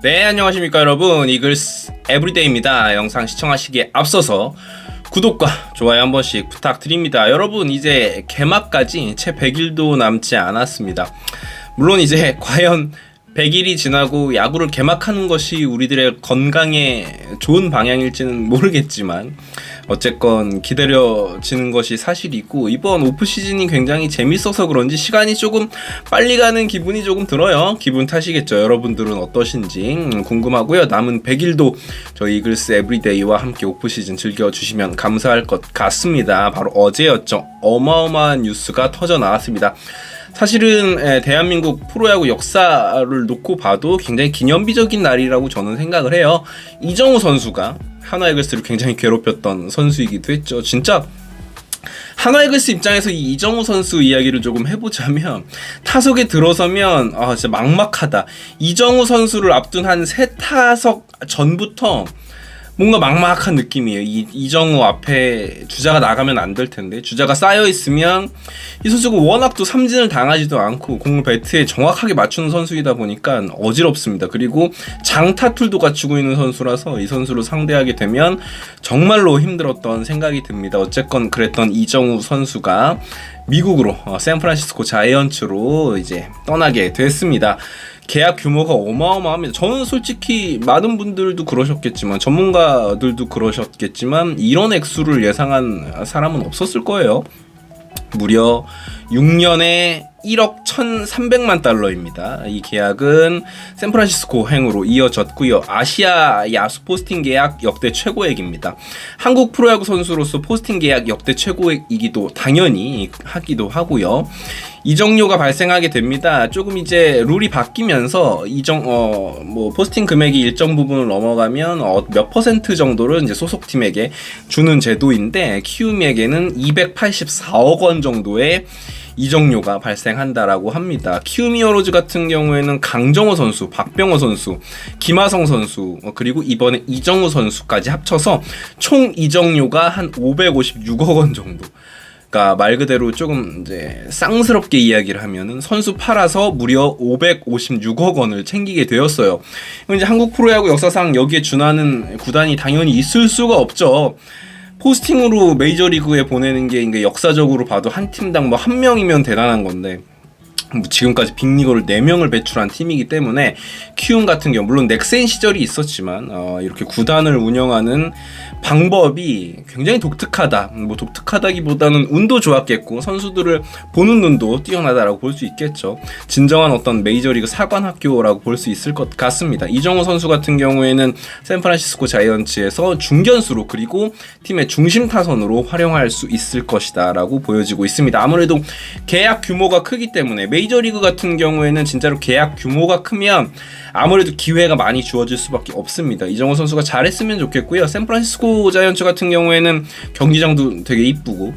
네, 안녕하십니까 여러분. 이글스 에브리데이입니다. 영상 시청하시기에 앞서서 구독과 좋아요 한 번씩 부탁드립니다. 여러분, 이제 개막까지 채 100일도 남지 않았습니다. 물론 이제 과연 100일이 지나고 야구를 개막하는 것이 우리들의 건강에 좋은 방향일지는 모르겠지만 어쨌건 기다려지는 것이 사실이고, 이번 오프시즌이 굉장히 재밌어서 그런지 시간이 조금 빨리 가는 기분이 조금 들어요. 기분 탓이겠죠. 여러분들은 어떠신지 궁금하고요. 남은 100일도 저희 이글스 에브리데이와 함께 오프시즌 즐겨주시면 감사할 것 같습니다. 바로 어제였죠. 어마어마한 뉴스가 터져 나왔습니다. 사실은 대한민국 프로야구 역사를 놓고 봐도 굉장히 기념비적인 날이라고 저는 생각을 해요. 이정우 선수가 한화 이글스를 굉장히 괴롭혔던 선수이기도 했죠. 진짜 한화 이글스 입장에서 이 이정우 선수 이야기를 조금 해보자면, 타석에 들어서면 진짜 막막하다. 이정우 선수를 앞둔 한 3타석 전부터 뭔가 막막한 느낌이에요. 이정우 앞에 주자가 나가면 안 될 텐데, 주자가 쌓여 있으면 이 선수가 워낙 또 삼진을 당하지도 않고 공을 배트에 정확하게 맞추는 선수이다 보니까 어지럽습니다. 그리고 장타툴도 갖추고 있는 선수라서 이 선수를 상대하게 되면 정말로 힘들었던 생각이 듭니다. 어쨌건 그랬던 이정우 선수가 미국으로 샌프란시스코 자이언츠로 이제 떠나게 됐습니다. 계약 규모가 어마어마합니다. 저는 솔직히 많은 분들도 그러셨겠지만, 전문가들도 그러셨겠지만, 이런 액수를 예상한 사람은 없었을 거예요. 무려 6년에 1억 1,300만 달러입니다. 이 계약은 샌프란시스코 행으로 이어졌고요. 아시아 야수 포스팅 계약 역대 최고액입니다. 한국 프로야구 선수로서 포스팅 계약 역대 최고액이기도 당연히 하기도 하고요. 이적료가 발생하게 됩니다. 조금 이제 룰이 바뀌면서 포스팅 금액이 일정 부분을 넘어가면 몇 퍼센트 정도를 이제 소속팀에게 주는 제도인데, 키움에게는 284억 원 정도의 이적료가 발생한다라고 합니다. 키움 히어로즈 같은 경우에는 강정호 선수, 박병호 선수, 김하성 선수, 그리고 이번에 이정우 선수까지 합쳐서 총 이적료가 한 556억 원 정도. 그러니까 말 그대로 조금 이제 쌍스럽게 이야기를 하면은 선수 팔아서 무려 556억 원을 챙기게 되었어요. 이제 한국 프로야구 역사상 여기에 준하는 구단이 당연히 있을 수가 없죠. 포스팅으로 메이저리그에 보내는 게 역사적으로 봐도 한 팀당 뭐 한 명이면 대단한 건데, 지금까지 빅리거를 4명을 배출한 팀이기 때문에 키움 같은 경우, 물론 넥센 시절이 있었지만 이렇게 구단을 운영하는 방법이 굉장히 독특하다. 뭐 독특하다기보다는 운도 좋았겠고 선수들을 보는 눈도 뛰어나다라고 볼 수 있겠죠. 진정한 어떤 메이저리그 사관학교라고 볼 수 있을 것 같습니다. 이정우 선수 같은 경우에는 샌프란시스코 자이언츠에서 중견수로, 그리고 팀의 중심 타선으로 활용할 수 있을 것이다 라고 보여지고 있습니다. 아무래도 계약 규모가 크기 때문에, 메이저리그 같은 경우에는 진짜로 계약 규모가 크면 아무래도 기회가 많이 주어질 수밖에 없습니다. 이정우 선수가 잘했으면 좋겠고요. 샌프란시스코 자이언츠 같은 경우에는 경기장도 되게 이쁘고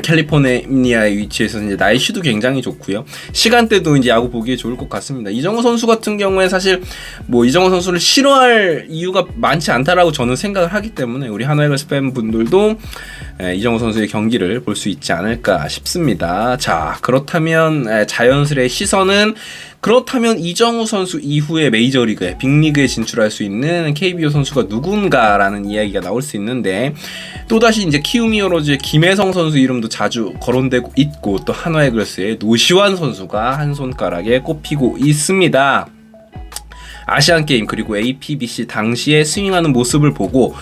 캘리포니아에 위치해서 이제 날씨도 굉장히 좋고요. 시간대도 이제 야구 보기에 좋을 것 같습니다. 이정우 선수 같은 경우에 사실 뭐 이정우 선수를 싫어할 이유가 많지 않다라고 저는 생각을 하기 때문에, 우리 한화 이글스 팬분들도 이정우 선수의 경기를 볼 수 있지 않을까 싶습니다. 자, 그렇다면 자연스레 시선은, 그렇다면 이정우 선수 이후에 메이저리그에, 빅리그에 진출할 수 있는 KBO 선수가 누군가라는 이야기가 나올 수 있는데, 또다시 이제 키움 히어로즈의 김혜성 선수 이름도 자주 거론되고 있고, 또 한화 이글스의 노시환 선수가 한 손가락에 꼽히고 있습니다. 아시안게임 그리고 APBC 당시에 스윙하는 모습을 보고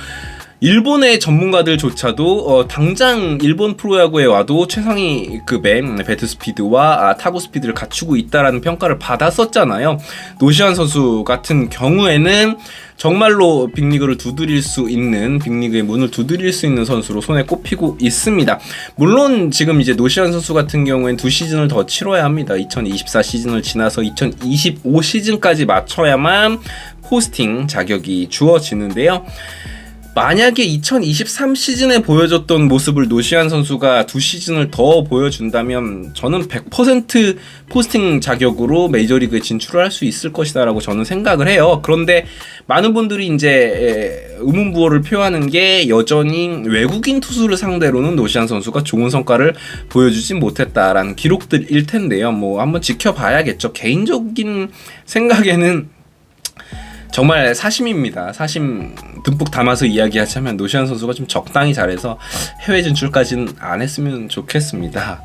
일본의 전문가들조차도 당장 일본 프로야구에 와도 최상위급의 배트 스피드와 타구 스피드를 갖추고 있다라는 평가를 받았었잖아요. 노시환 선수 같은 경우에는 정말로 빅리그를 두드릴 수 있는, 빅리그의 문을 두드릴 수 있는 선수로 손에 꼽히고 있습니다. 물론 지금 이제 노시환 선수 같은 경우엔 2시즌을 더 치러야 합니다. 2024 시즌을 지나서 2025 시즌까지 맞춰야만 포스팅 자격이 주어지는데요. 만약에 2023 시즌에 보여줬던 모습을 노시환 선수가 2시즌을 더 보여준다면 저는 100% 포스팅 자격으로 메이저리그에 진출을 할 수 있을 것이다 라고 저는 생각을 해요. 그런데 많은 분들이 이제 의문부호를 표하는 게, 여전히 외국인 투수를 상대로는 노시환 선수가 좋은 성과를 보여주지 못했다라는 기록들일 텐데요. 뭐 한번 지켜봐야겠죠. 개인적인 생각에는 정말 사심입니다. 사심 듬뿍 담아서 이야기하자면 노시안 선수가 좀 적당히 잘해서 해외 진출까지는 안 했으면 좋겠습니다.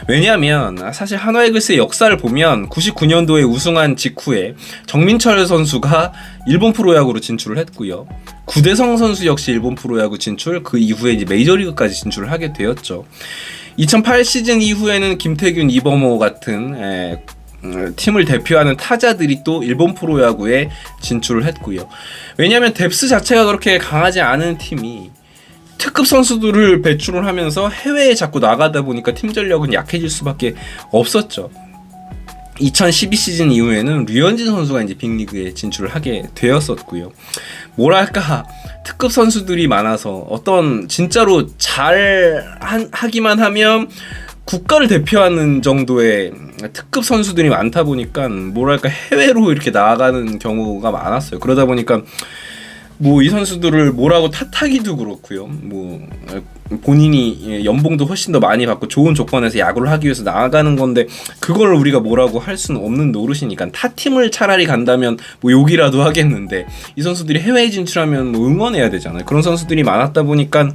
왜냐하면 사실 한화이글스의 역사를 보면 99년도에 우승한 직후에 정민철 선수가 일본 프로야구로 진출을 했고요. 구대성 선수 역시 일본 프로야구 진출, 그 이후에 이제 메이저리그까지 진출을 하게 되었죠. 2008 시즌 이후에는 김태균, 이범호 같은 팀을 대표하는 타자들이 또 일본 프로야구에 진출을 했고요. 왜냐하면 뎁스 자체가 그렇게 강하지 않은 팀이 특급 선수들을 배출을 하면서 해외에 자꾸 나가다 보니까 팀 전력은 약해질 수밖에 없었죠. 2012 시즌 이후에는 류현진 선수가 이제 빅리그에 진출을 하게 되었었고요. 뭐랄까 특급 선수들이 많아서 어떤 진짜로 하기만 하면 국가를 대표하는 정도의 특급 선수들이 많다 보니까 뭐랄까 해외로 이렇게 나아가는 경우가 많았어요. 그러다 보니까 뭐 이 선수들을 뭐라고 탓하기도 그렇고요. 뭐 본인이 연봉도 훨씬 더 많이 받고 좋은 조건에서 야구를 하기 위해서 나아가는 건데 그걸 우리가 뭐라고 할 수는 없는 노릇이니까 타 팀을 차라리 간다면 뭐 욕이라도 하겠는데 이 선수들이 해외에 진출하면 뭐 응원해야 되잖아요. 그런 선수들이 많았다 보니까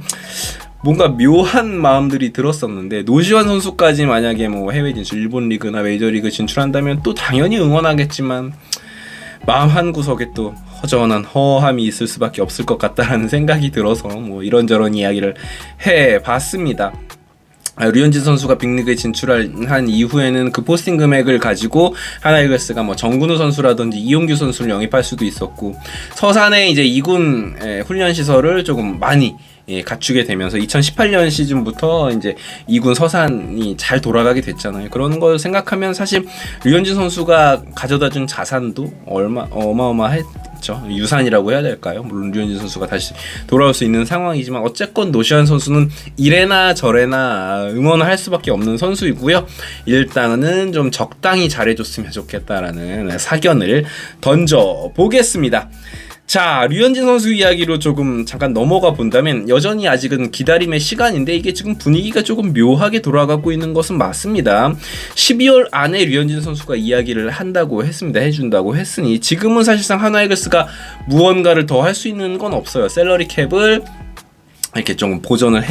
뭔가 묘한 마음들이 들었었는데 노시환 선수까지 만약에 뭐 해외 진출, 일본 리그나 메이저리그 진출한다면 또 당연히 응원하겠지만 마음 한 구석에 또 허전한 허함이 있을 수밖에 없을 것 같다라는 생각이 들어서 뭐 이런저런 이야기를 해봤습니다. 류현진 선수가 빅리그에 진출한 이후에는 그 포스팅 금액을 가지고 하나이글스가 뭐 정근우 선수라든지 이용규 선수를 영입할 수도 있었고 서산에 이제 2군 훈련 시설을 조금 많이 갖추게 되면서 2018년 시즌부터 이제 2군 서산이 잘 돌아가게 됐잖아요. 그런 걸 생각하면 사실 류현진 선수가 가져다준 자산도 어마어마했죠. 유산이라고 해야 될까요? 물론 류현진 선수가 다시 돌아올 수 있는 상황이지만 어쨌건 노시환 선수는 이래나 저래나 응원을 할 수밖에 없는 선수이고요. 일단은 좀 적당히 잘해줬으면 좋겠다라는 사견을 던져보겠습니다. 자, 류현진 선수 이야기로 조금 잠깐 넘어가 본다면 여전히 아직은 기다림의 시간인데 이게 지금 분위기가 조금 묘하게 돌아가고 있는 것은 맞습니다. 12월 안에 류현진 선수가 이야기를 한다고 했습니다. 해준다고 했으니 지금은 사실상 하나이글스가 무언가를 더 할 수 있는 건 없어요. 샐러리 캡을 이렇게 좀 보전을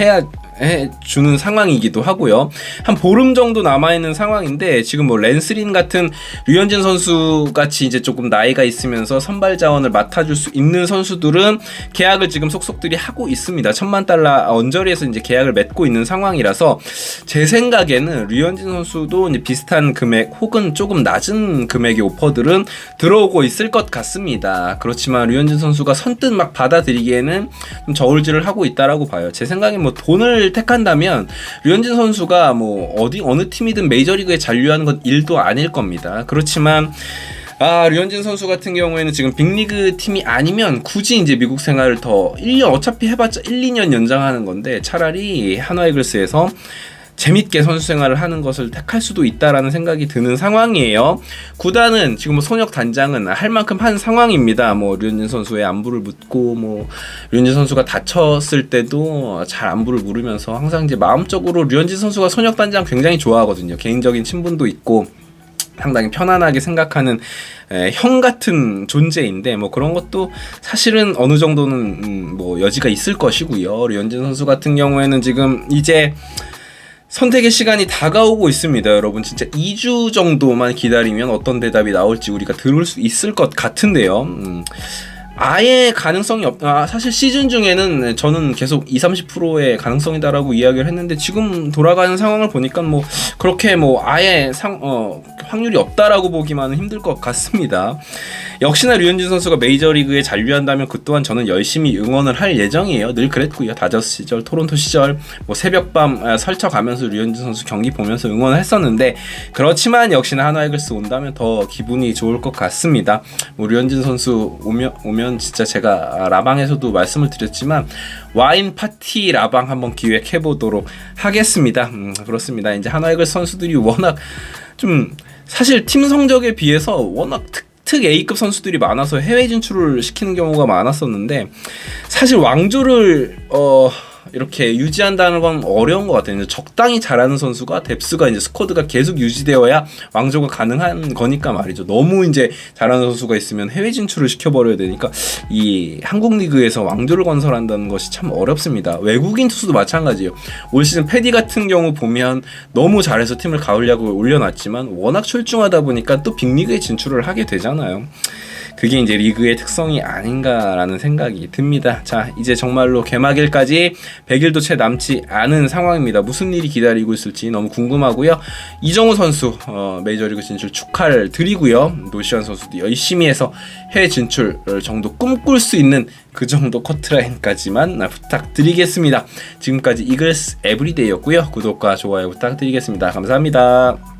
해주는 상황이기도 하고요. 한 보름 정도 남아있는 상황인데 지금 뭐 랜스린 같은 류현진 선수 같이 이제 조금 나이가 있으면서 선발 자원을 맡아줄 수 있는 선수들은 계약을 지금 속속들이 하고 있습니다. $10,000,000 언저리에서 이제 계약을 맺고 있는 상황이라서 제 생각에는 류현진 선수도 이제 비슷한 금액 혹은 조금 낮은 금액의 오퍼들은 들어오고 있을 것 같습니다. 그렇지만 류현진 선수가 선뜻 막 받아들이기에는 좀 저울질을 하고 있다라고 봐요. 제 생각엔 뭐 돈을 택한다면 류현진 선수가 뭐 어느 팀이든 메이저리그에 잔류하는 건 일도 아닐 겁니다. 그렇지만 류현진 선수 같은 경우에는 지금 빅리그 팀이 아니면 굳이 이제 미국 생활을 더 1년 어차피 해봤자 1, 2년 연장하는 건데 차라리 한화이글스에서 재밌게 선수 생활을 하는 것을 택할 수도 있다라는 생각이 드는 상황이에요. 구단은 지금 뭐 손혁 단장은 할 만큼 한 상황입니다. 뭐 류현진 선수의 안부를 묻고 뭐 류현진 선수가 다쳤을 때도 잘 안부를 물으면서 항상 이제 마음적으로 류현진 선수가 손혁 단장 굉장히 좋아하거든요. 개인적인 친분도 있고 상당히 편안하게 생각하는 형 같은 존재인데 뭐 그런 것도 사실은 어느 정도는 뭐 여지가 있을 것이고요. 류현진 선수 같은 경우에는 지금 이제 선택의 시간이 다가오고 있습니다. 여러분 진짜 2주 정도만 기다리면 어떤 대답이 나올지 우리가 들을 수 있을 것 같은데요. 아예 가능성이 사실 시즌 중에는 저는 계속 20-30%의 가능성이다라고 이야기를 했는데 지금 돌아가는 상황을 보니까 뭐 그렇게 뭐 아예 확률이 없다라고 보기만은 힘들 것 같습니다. 역시나 류현진 선수가 메이저리그에 잔류한다면 그 또한 저는 열심히 응원을 할 예정이에요. 늘 그랬고요. 다저스 시절, 토론토 시절 뭐 새벽밤 설쳐가면서 류현진 선수 경기 보면서 응원을 했었는데 그렇지만 역시나 한화이글스 온다면 더 기분이 좋을 것 같습니다. 뭐 류현진 선수 오면 진짜 제가 라방에서도 말씀을 드렸지만 와인 파티 라방 한번 기획해 보도록 하겠습니다. 그렇습니다. 이제 한화이글스 선수들이 워낙 좀 사실 팀 성적에 비해서 워낙 특 A급 선수들이 많아서 해외 진출을 시키는 경우가 많았었는데 사실 왕조를 이렇게 유지한다는 건 어려운 것 같아요. 적당히 잘하는 선수가 뎁스가 이제 스쿼드가 계속 유지되어야 왕조가 가능한 거니까 말이죠. 너무 이제 잘하는 선수가 있으면 해외 진출을 시켜버려야 되니까 이 한국 리그에서 왕조를 건설한다는 것이 참 어렵습니다. 외국인 투수도 마찬가지예요. 올 시즌 패디 같은 경우 보면 너무 잘해서 팀을 가을 야구에 올려놨지만 워낙 출중하다 보니까 또 빅리그에 진출을 하게 되잖아요. 그게 이제 리그의 특성이 아닌가라는 생각이 듭니다. 자, 이제 정말로 개막일까지 100일도 채 남지 않은 상황입니다. 무슨 일이 기다리고 있을지 너무 궁금하고요. 이정우 선수 메이저리그 진출 축하를 드리고요. 노시환 선수도 열심히 해서 해외 진출 정도 꿈꿀 수 있는 그 정도 커트라인까지만 부탁드리겠습니다. 지금까지 이글스 에브리데이였고요. 구독과 좋아요 부탁드리겠습니다. 감사합니다.